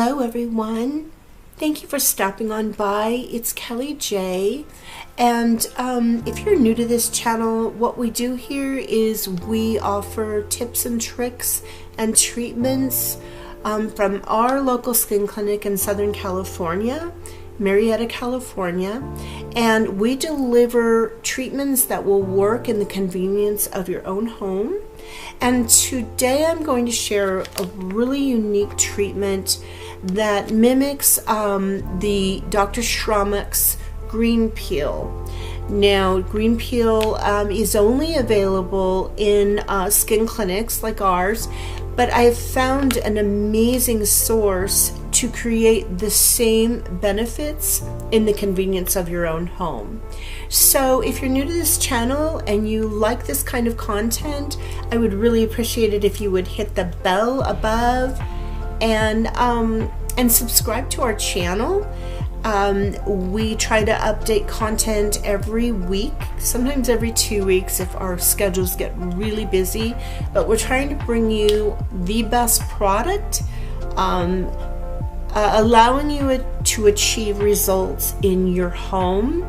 Hello everyone. Thank you for stopping on by. It's Kelly J. And if you're new to this channel, what we do here is we offer tips and tricks and treatments from our local skin clinic in Southern California, Marietta, California, and we deliver treatments that will work in the convenience of your own home. And today I'm going to share a really unique treatment that mimics the Dr. Schrammeck's green peel. Now, green peel is only available in skin clinics like ours, but I have found an amazing source to create the same benefits in the convenience of your own home. So if you're new to this channel and you like this kind of content, I would really appreciate it if you would hit the bell above and subscribe to our channel. We try to update content every week, sometimes every 2 weeks if our schedules get really busy, but we're trying to bring you the best product, allowing you to achieve results in your home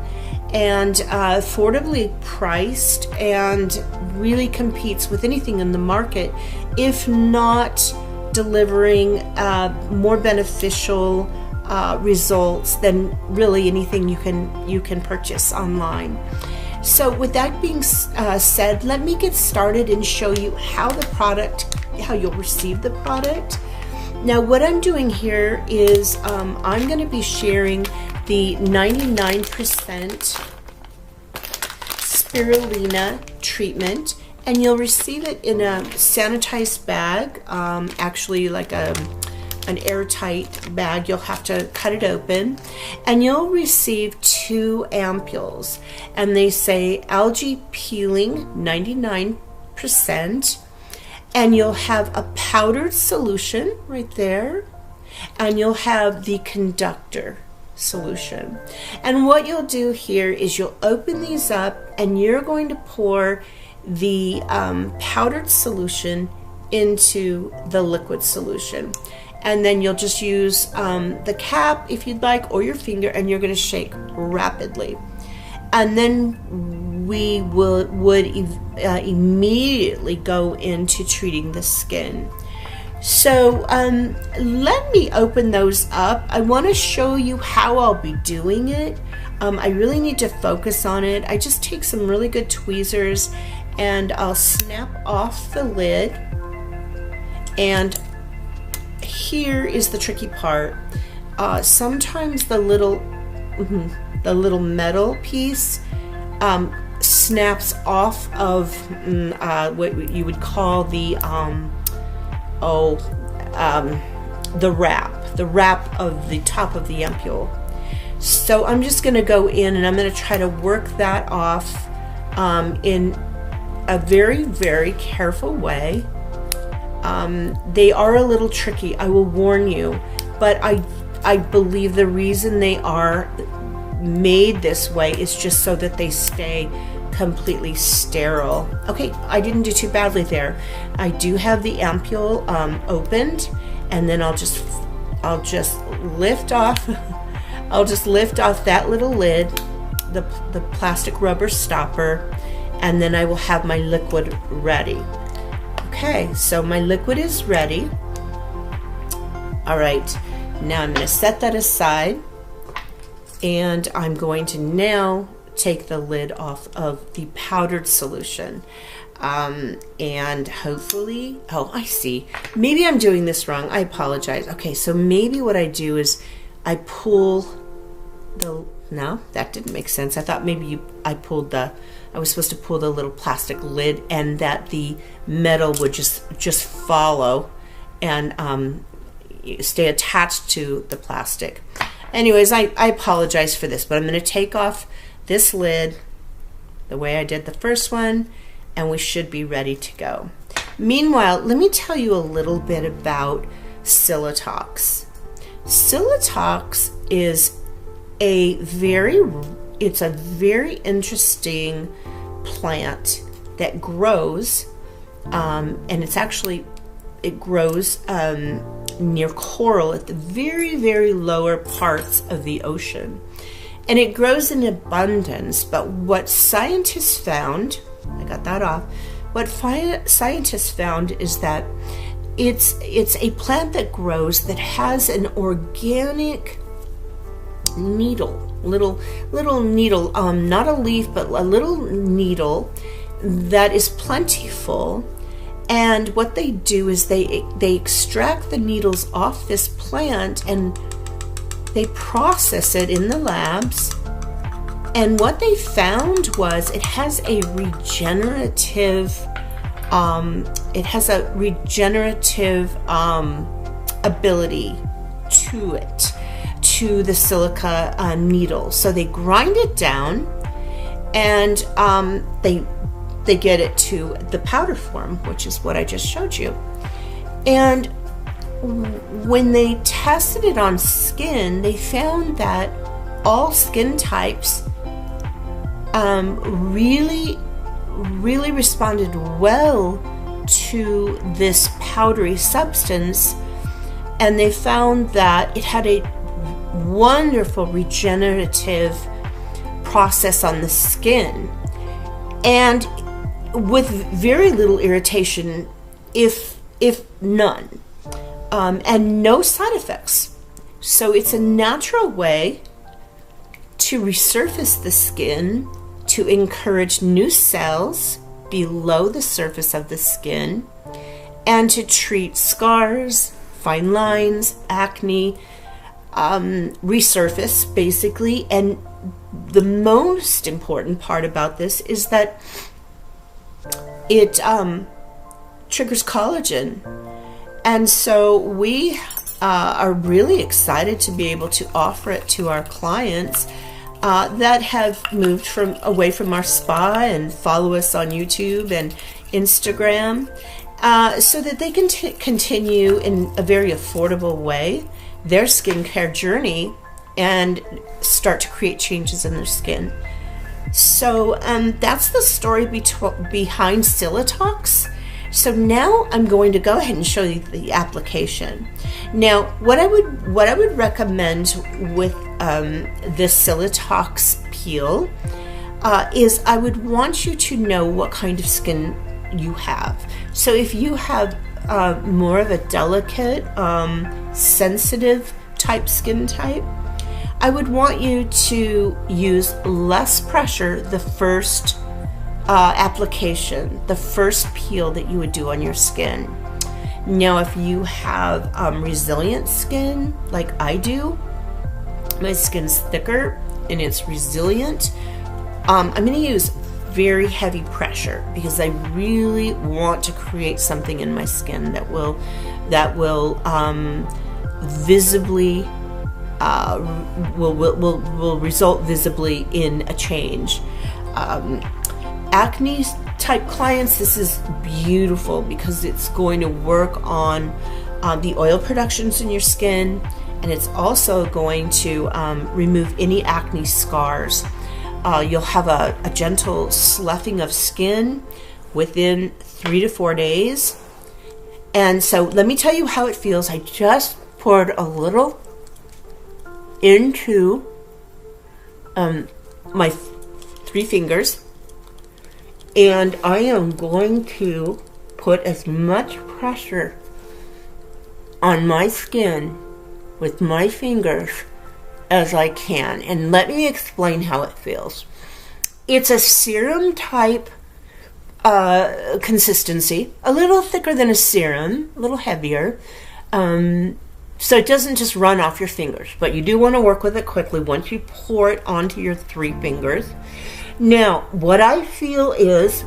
and affordably priced, and really competes with anything in the market, if not delivering more beneficial results than really anything you can purchase online. So with that being said, let me get started and show you how you'll receive the product. Now what I'm doing here is I'm going to be sharing the 99% spirulina treatment, and you'll receive it in a sanitized bag, actually like an airtight bag. You'll have to cut it open, and you'll receive 2 ampules, and they say algae peeling 99%, and you'll have a powdered solution right there, and you'll have the conductor solution. And what you'll do here is you'll open these up, and you're going to pour the powdered solution into the liquid solution, and then you'll just use the cap if you'd like, or your finger, and you're going to shake rapidly, and then we would immediately go into treating the skin. So let me open those up. I want to show you how I'll be doing it. I really need to focus on it. I just take some really good tweezers and I'll snap off the lid, and here is the tricky part. Sometimes the little metal piece snaps off of what you would call the wrap of the top of the ampule. So I'm just going to go in and I'm going to try to work that off in a very, very careful way. They are a little tricky, I will warn you, but I believe the reason they are made this way is just so that they stay completely sterile. Okay, I didn't do too badly there. I do have the ampule opened, and then I'll just lift off I'll just lift off that little lid, the plastic rubber stopper, and then I will have my liquid ready. Okay, so my liquid is ready. All right, now I'm going to set that aside, and I'm going to now take the lid off of the powdered solution, and hopefully, oh, I see, maybe I'm doing this wrong, I apologize. Okay, so maybe what I do is I pull the, no, that didn't make sense. I thought maybe I was supposed to pull the little plastic lid, and that the metal would just follow and stay attached to the plastic. Anyways, I apologize for this, but I'm going to take off this lid the way I did the first one, and we should be ready to go. Meanwhile, let me tell you a little bit about Silitox. Silitox is a very interesting plant that grows, and it grows near coral at the very, very lower parts of the ocean. And it grows in abundance, but what scientists found, I got that off, what scientists found is that it's a plant that grows that has an organic needle, little needle, not a leaf, but a little needle that is plentiful. And what they do is they extract the needles off this plant and they process it in the labs. And what they found was it has a regenerative ability to it, to the silica needle. So they grind it down and they get it to the powder form, which is what I just showed you. And when they tested it on skin, they found that all skin types really responded well to this powdery substance, and they found that it had a wonderful regenerative process on the skin, and with very little irritation, if none, and no side effects. So it's a natural way to resurface the skin, to encourage new cells below the surface of the skin, and to treat scars, fine lines, acne, resurface basically. And the most important part about this is that it triggers collagen. And so we are really excited to be able to offer it to our clients that have moved away from our spa and follow us on YouTube and Instagram, so that they can continue in a very affordable way their skincare journey and start to create changes in their skin. So that's the story behind Silitox. So now I'm going to go ahead and show you the application. Now, what I would recommend with this Silitox Peel is I would want you to know what kind of skin you have. So if you have more of a delicate, sensitive type skin type, I would want you to use less pressure the first application, the first peel that you would do on your skin. Now, if you have resilient skin like I do, my skin's thicker and it's resilient, I'm going to use very heavy pressure because I really want to create something in my skin that will visibly will result visibly in a change. Acne type clients, this is beautiful because it's going to work on the oil productions in your skin, and it's also going to remove any acne scars. You'll have a gentle sloughing of skin within 3 to 4 days. And so let me tell you how it feels. I just poured a little into my 3 fingers, and I am going to put as much pressure on my skin with my fingers as I can. And let me explain how it feels. It's a serum type consistency, a little thicker than a serum, a little heavier. So it doesn't just run off your fingers, but you do want to work with it quickly once you pour it onto your 3 fingers. Now, what I feel is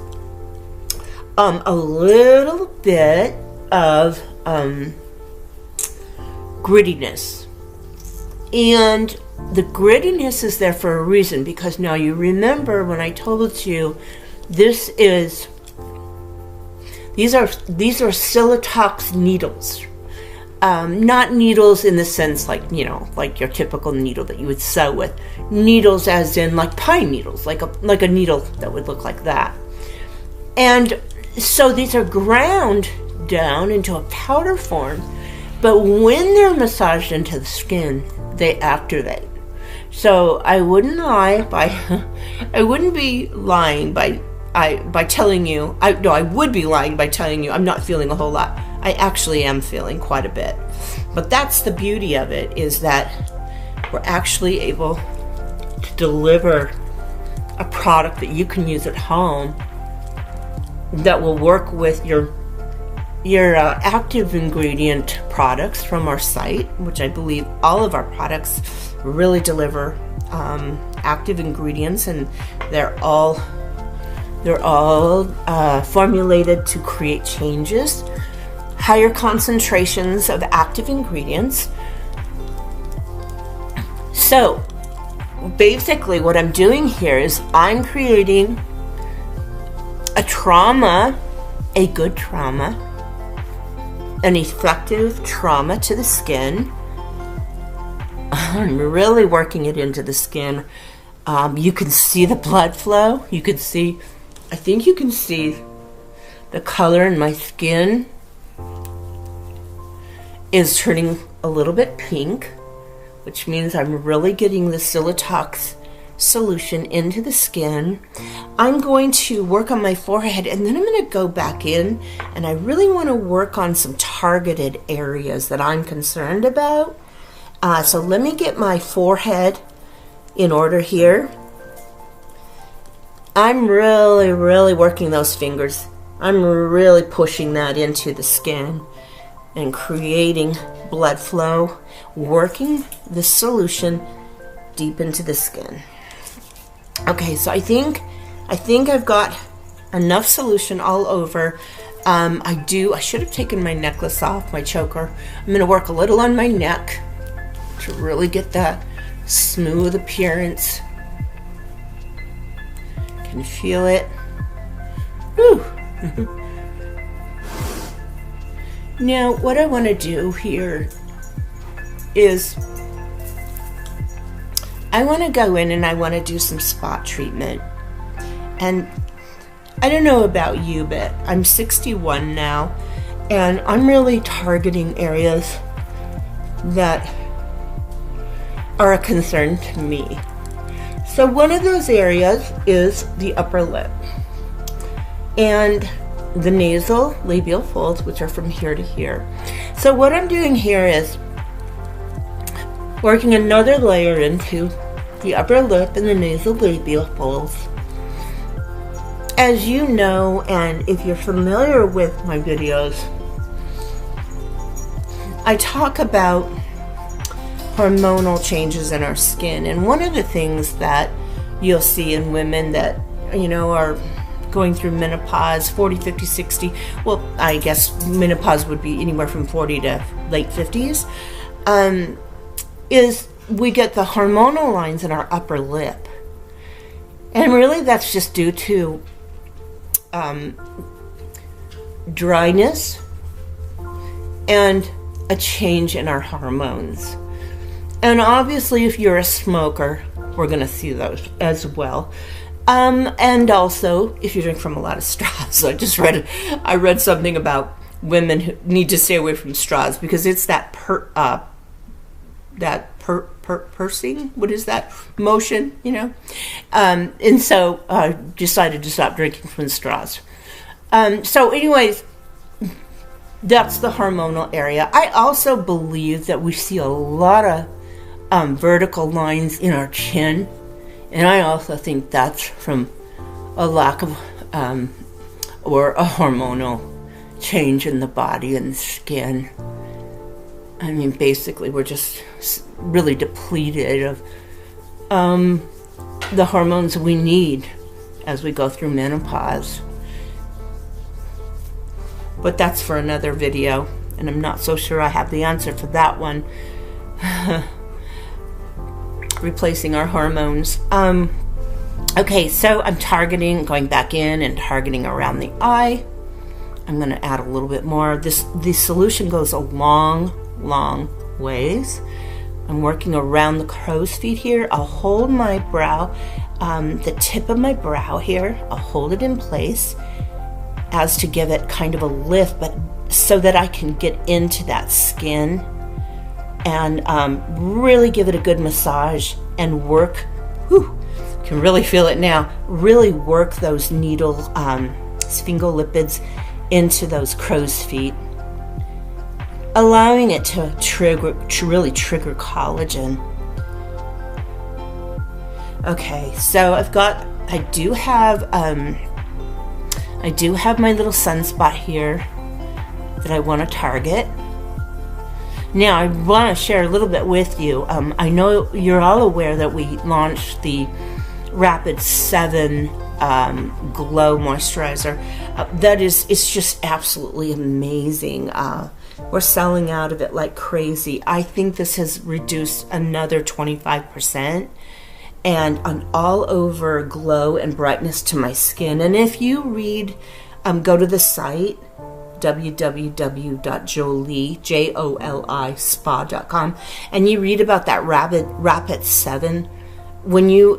a little bit of grittiness. And the grittiness is there for a reason, because now you remember when I told you these are Silitox needles. Not needles in the sense like your typical needle that you would sew with. Needles as in like pine needles, like a needle that would look like that. And so these are ground down into a powder form, But when they're massaged into the skin, they activate. So I wouldn't lie by, I wouldn't be lying by telling you, I would be lying by telling you I'm not feeling a whole lot. I actually am feeling quite a bit. But that's the beauty of it, is that we're actually able to deliver a product that you can use at home that will work with your active ingredient products from our site, which I believe all of our products really deliver active ingredients, and they're all formulated to create changes, higher concentrations of active ingredients. So basically what I'm doing here is I'm creating a good trauma, an effective trauma to the skin. I'm really working it into the skin. You can see the blood flow. I think you can see the color in my skin is turning a little bit pink, which means I'm really getting the Silitox solution into the skin. I'm going to work on my forehead, and then I'm going to go back in, and I really want to work on some targeted areas that I'm concerned about. So let me get my forehead in order here. I'm really working those fingers. I'm really pushing that into the skin and creating blood flow, working the solution deep into the skin. Okay, so I think I've got enough solution all over. I should have taken my necklace off, my choker. I'm going to work a little on my neck to really get that smooth appearance. Can feel it. Whew. Now, what I want to do here is I want to go in and I want to do some spot treatment. And I don't know about you, but I'm 61 now, and I'm really targeting areas that are a concern to me. So one of those areas is the upper lip and the nasal labial folds, which are from here to here. So what I'm doing here is working another layer into the upper lip and the nasal labial folds. As you know, and if you're familiar with my videos, I talk about hormonal changes in our skin, and one of the things that you'll see in women that, you know, are going through menopause, 40, 50, 60, well, I guess menopause would be anywhere from 40 to late 50s, is we get the hormonal lines in our upper lip. And really that's just due to dryness and a change in our hormones. And obviously if you're a smoker, we're going to see those as well. And also if you drink from a lot of straws. I read something about women who need to stay away from straws because it's that pursing, what is that motion, you know? And so I decided to stop drinking from straws. So anyways, that's the hormonal area. I also believe that we see a lot of vertical lines in our chin, and I also think that's from a lack of or a hormonal change in the body and the skin. I mean, basically we're just really depleted of the hormones we need as we go through menopause. But that's for another video, and I'm not so sure I have the answer for that one. Replacing our hormones. Okay, so I'm going back in and targeting around the eye. I'm going to add a little bit more. The solution goes a long ways. I'm working around the crow's feet here. I'll hold my brow, the tip of my brow here. I'll hold it in place. as to give it kind of a lift, but so that I can get into that skin and really give it a good massage and work. Whew, can really feel it now. Really work those needle sphingolipids into those crow's feet, allowing it to really trigger collagen. Okay, so I do have my little sunspot here that I want to target. Now, I want to share a little bit with you. I know you're all aware that we launched the Rapid 7 Glow Moisturizer. It's just absolutely amazing. We're selling out of it like crazy. I think this has reduced another 25% and an all over glow and brightness to my skin. And if you read, go to the site www.jolie.com and you read about that Rapid 7. When you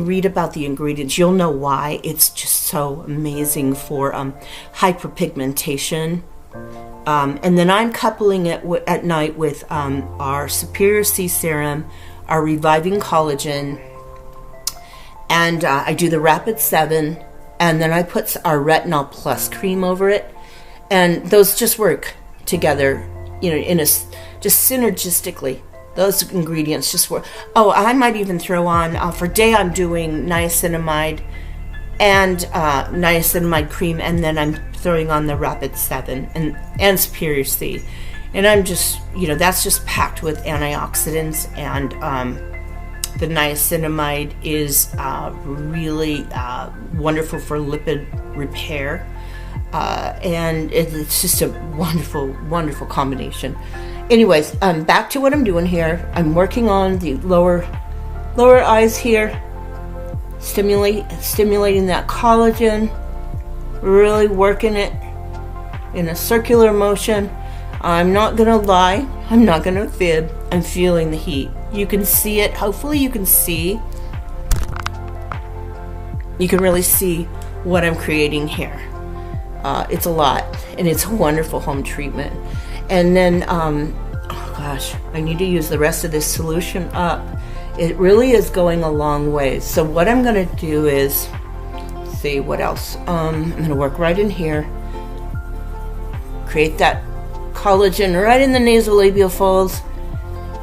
read about the ingredients, you'll know why it's just so amazing for hyperpigmentation. And then I'm coupling it at night with our Superior C Serum, our Reviving Collagen, and I do the Rapid 7, and then I put our Retinol Plus cream over it, and those just work together, just synergistically. Those ingredients just work. Oh, I might even throw on, for day I'm doing niacinamide and niacinamide cream, and then I'm throwing on the Rapid 7 and Superior C. And I'm just, that's just packed with antioxidants, and the niacinamide is really wonderful for lipid repair. And it's just a wonderful, wonderful combination. Anyways, back to what I'm doing here. I'm working on the lower eyes here, stimulating that collagen, really working it in a circular motion. I'm not gonna lie, I'm not gonna fib. I'm feeling the heat. You can see it. Hopefully you can see. You can really see what I'm creating here. It's a lot, and it's a wonderful home treatment. And then, oh gosh, I need to use the rest of this solution up. It really is going a long way. So what I'm going to do is, see what else. I'm going to work right in here. Create that collagen right in the nasolabial folds.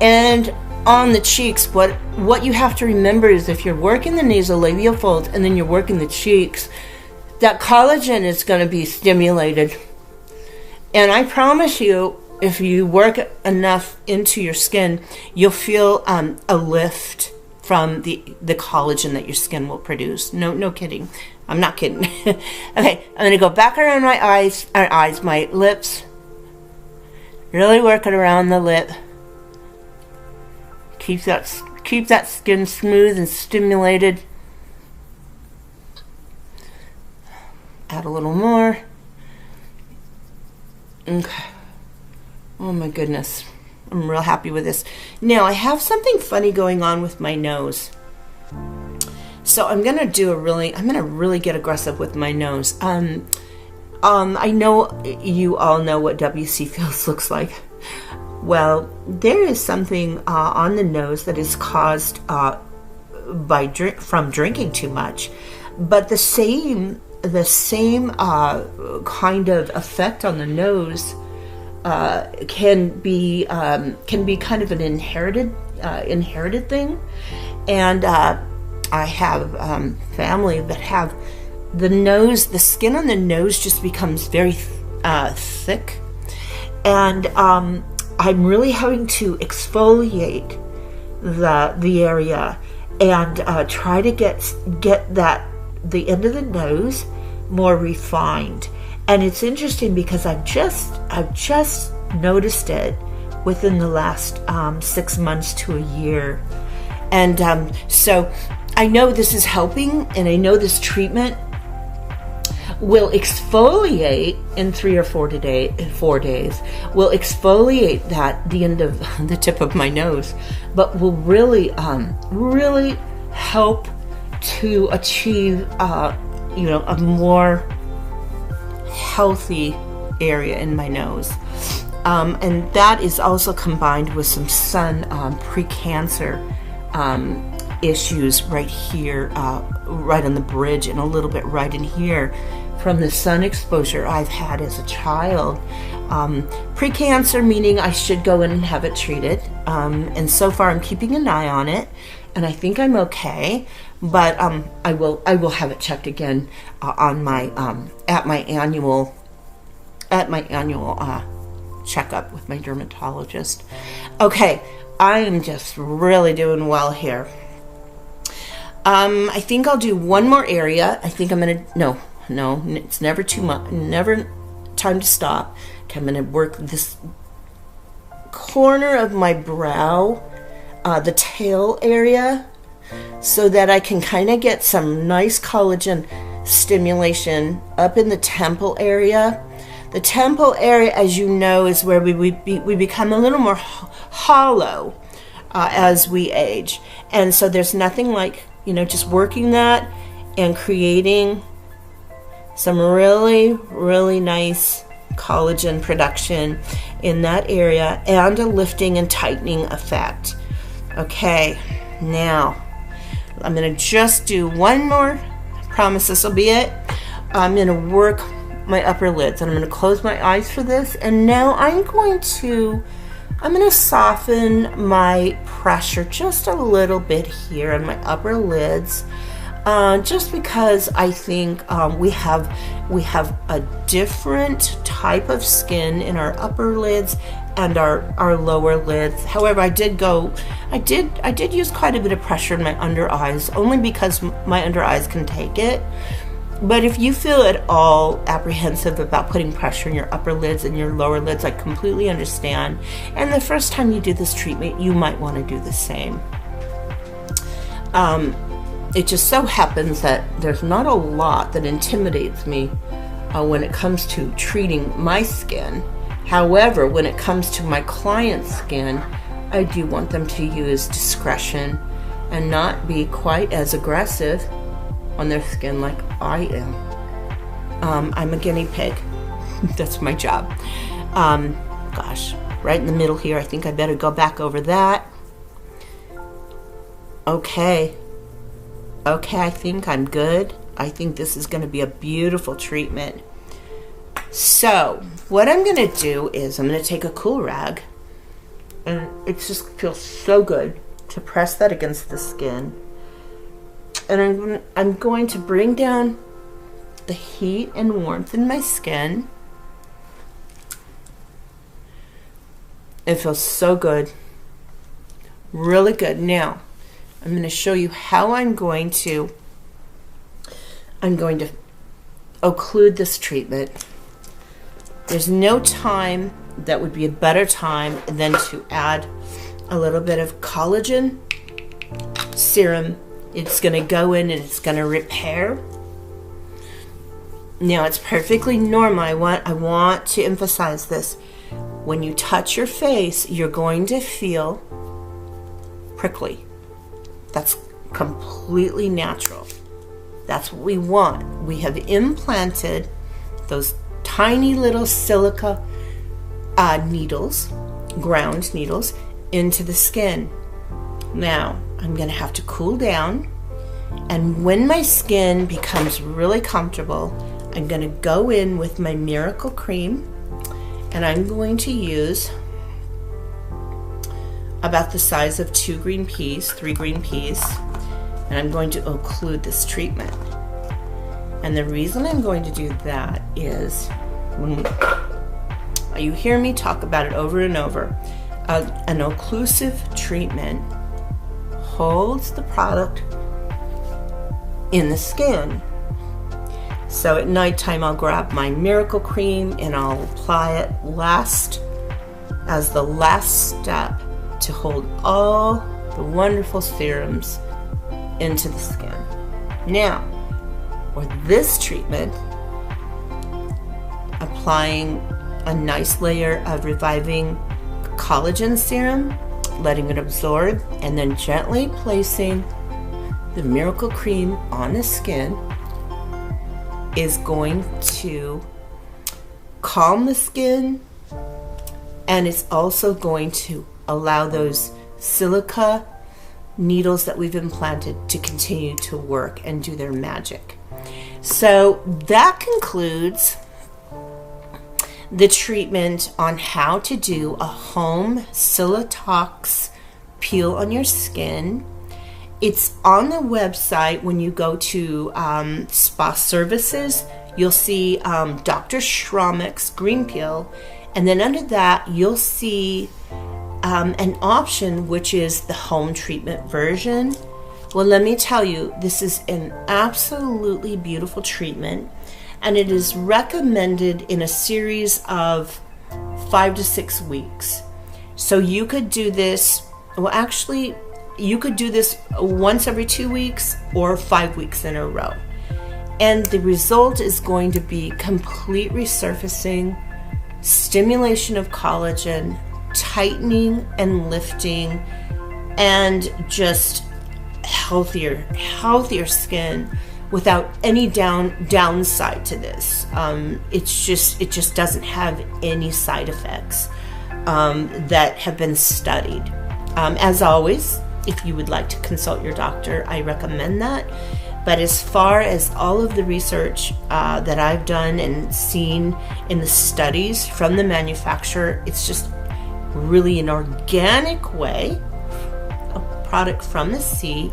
And on the cheeks, what you have to remember is if you're working the nasolabial folds and then you're working the cheeks, that collagen is going to be stimulated. And I promise you, if you work enough into your skin, you'll feel a lift from the collagen that your skin will produce. No kidding. I'm not kidding. Okay, I'm going to go back around my my lips. Really working around the lip. Keep that skin smooth and stimulated. Add a little more. Okay. Oh my goodness. I'm real happy with this. Now I have something funny going on with my nose. So I'm gonna really get aggressive with my nose. I know you all know what WC feels looks like. Well, there is something on the nose that is caused from drinking too much, but the same kind of effect on the nose can be kind of an inherited thing. And I have family that have the skin on the nose just becomes very thick, and I'm really having to exfoliate the area and try to get the end of the nose more refined. And it's interesting because I've just noticed it within the last 6 months to a year. And so I know this is helping, and I know this treatment will exfoliate in 3 or 4 days. Will exfoliate the end of the tip of my nose, but will really help to achieve a more healthy area in my nose. And that is also combined with some sun pre-cancer issues right here, right on the bridge, and a little bit right in here from the sun exposure I've had as a child. Pre-cancer meaning I should go in and have it treated, and so far I'm keeping an eye on it, and I think I'm okay. But I will have it checked again on my at my annual checkup with my dermatologist. Okay, I am just really doing well here. I think I'll do one more area. I think I'm gonna no, it's never too much, never time to stop. Okay, I'm gonna work this corner of my brow, the tail area, so that I can kind of get some nice collagen stimulation up in the temple area. The temple area, as you know, is where we become a little more hollow as we age. And so there's nothing like, just working that and creating some really, really nice collagen production in that area and a lifting and tightening effect. Okay, now I'm going to just do one more. I promise this will be it. I'm going to work my upper lids, and I'm going to close my eyes for this. And now I'm going to soften my pressure just a little bit here on my upper lids, just because I think we have a different type of skin in our upper lids and our lower lids. However, I did use quite a bit of pressure in my under eyes, only because my under eyes can take it. But if you feel at all apprehensive about putting pressure in your upper lids and your lower lids, I completely understand. And the first time you do this treatment, you might want to do the same. It just so happens that there's not a lot that intimidates me when it comes to treating my skin. However, when it comes to my client's skin, I do want them to use discretion and not be quite as aggressive on their skin like I am. I'm a guinea pig. That's my job. Gosh, right in the middle here. I think I better go back over that. Okay, I think I'm good. I think this is going to be a beautiful treatment. So what I'm going to do is I'm going to take a cool rag, and it just feels so good to press that against the skin. And I'm going to bring down the heat and warmth in my skin. It feels so good. Really good. Now, I'm going to show you how I'm going to occlude this treatment. There's no time that would be a better time than to add a little bit of collagen serum. It's going to go in and it's going to repair. Now, it's perfectly normal. I want to emphasize this. When you touch your face, you're going to feel prickly. That's completely natural. That's what we want. We have implanted those tiny little silica needles, ground needles, into the skin. Now, I'm going to have to cool down, and when my skin becomes really comfortable, I'm going to go in with my miracle cream, and I'm going to use about the size of 3 green peas, and I'm going to occlude this treatment. And the reason I'm going to do that is, you hear me talk about it over and over, an occlusive treatment holds the product in the skin. So at nighttime, I'll grab my miracle cream and I'll apply it as the last step to hold all the wonderful serums into the skin. Now, for this treatment, applying a nice layer of reviving collagen serum, letting it absorb, and then gently placing the miracle cream on the skin is going to calm the skin, and it's also going to allow those silica needles that we've implanted to continue to work and do their magic. So that concludes the treatment on how to do a home Silitox peel on your skin. It's on the website. When you go to spa services, you'll see Dr. Schromick's green peel, and then under that you'll see an option which is the home treatment version. Well, let me tell you, this is an absolutely beautiful treatment, and it is recommended in a series of 5 to 6 weeks. So you could do this, well, actually, you could do this once every 2 weeks or 5 weeks in a row. And the result is going to be complete resurfacing, stimulation of collagen, tightening and lifting, and just healthier skin without any downside to this. It just doesn't have any side effects that have been studied. As always, if you would like to consult your doctor, I recommend that. But as far as all of the research that I've done and seen in the studies from the manufacturer, it's just really an organic way, a product from the sea,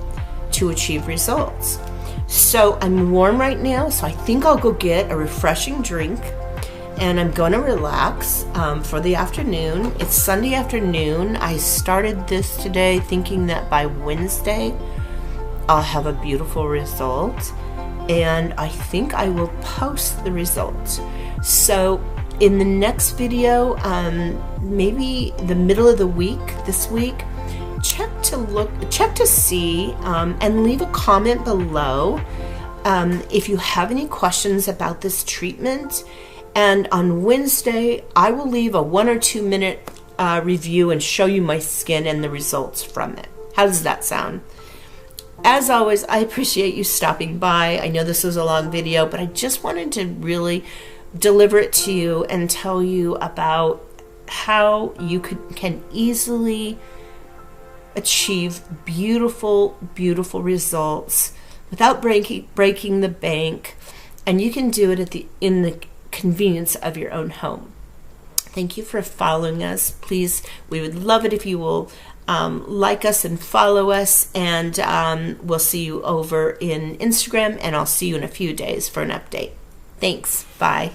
to achieve results. So I'm warm right now, so I think I'll go get a refreshing drink, and I'm going to relax for the afternoon. It's Sunday afternoon. I started this today thinking that by Wednesday I'll have a beautiful result, and I think I will post the results. So in the next video, maybe the middle of the week, this week, check to see and leave a comment below if you have any questions about this treatment. And on Wednesday, I will leave a 1 or 2 minute review and show you my skin and the results from it. How does that sound? As always, I appreciate you stopping by. I know this was a long video, but I just wanted to really deliver it to you and tell you about how you can easily achieve beautiful results without breaking the bank, and you can do it in the convenience of your own home. Thank you for following us. Please, we would love it if you will like us and follow us, and we'll see you over in Instagram, and I'll see you in a few days for an update. Thanks. Bye.